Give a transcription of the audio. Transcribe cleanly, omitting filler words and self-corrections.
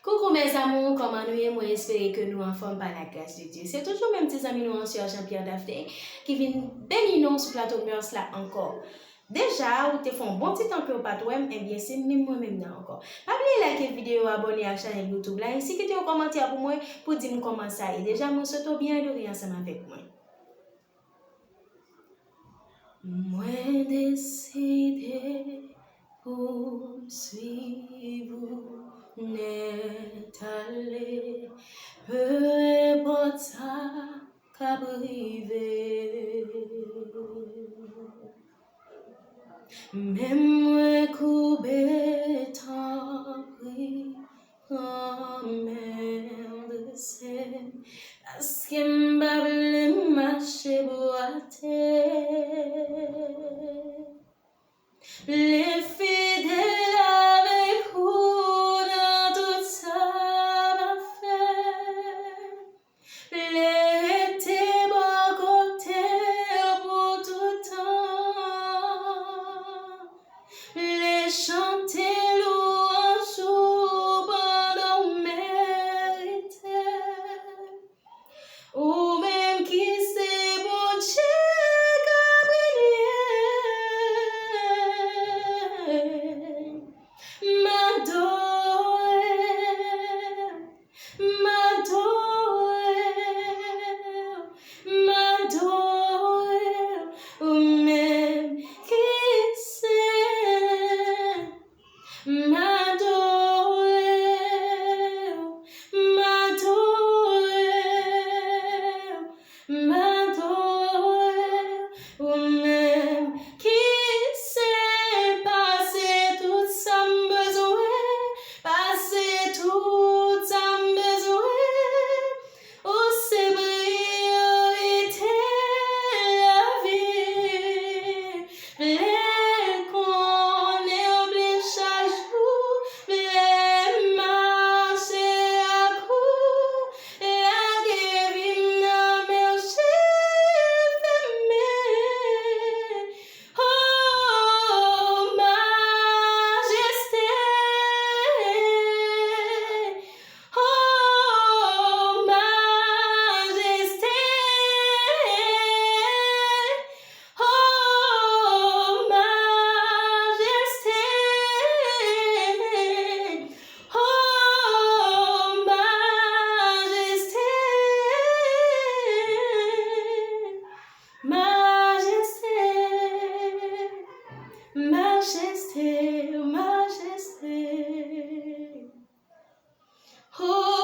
Coucou mes amours, comment nous et moi espérer que nous en forme par la grâce de Dieu. C'est toujours mes petits amis nous en Sœur Jean Pierre Daphnée qui viennent bénir nous sur plateau murs là encore. Déjà, ou te font bon petit temps que vous pas eh bien c'est même moi-même là encore. Pas oublier liker vidéo, abonner à la chaîne YouTube là, ainsi que un commentaire pour moi pour dire comment ça est. Déjà, moi souhaite bien adorer ensemble avec moi. Mwen deside poum swiv net ale, peu importe ça qu'a privé. Même moi coupé tant pris comme deside, parce que m'bable marcher boiter. Les fidèles avec vous dans tout ça m'a fait. Les étés bon côté pour tout temps. Les chanter louange ou pendant mérité. Ou même qui c'est bon Dieu. Majesté, majesté. Oh.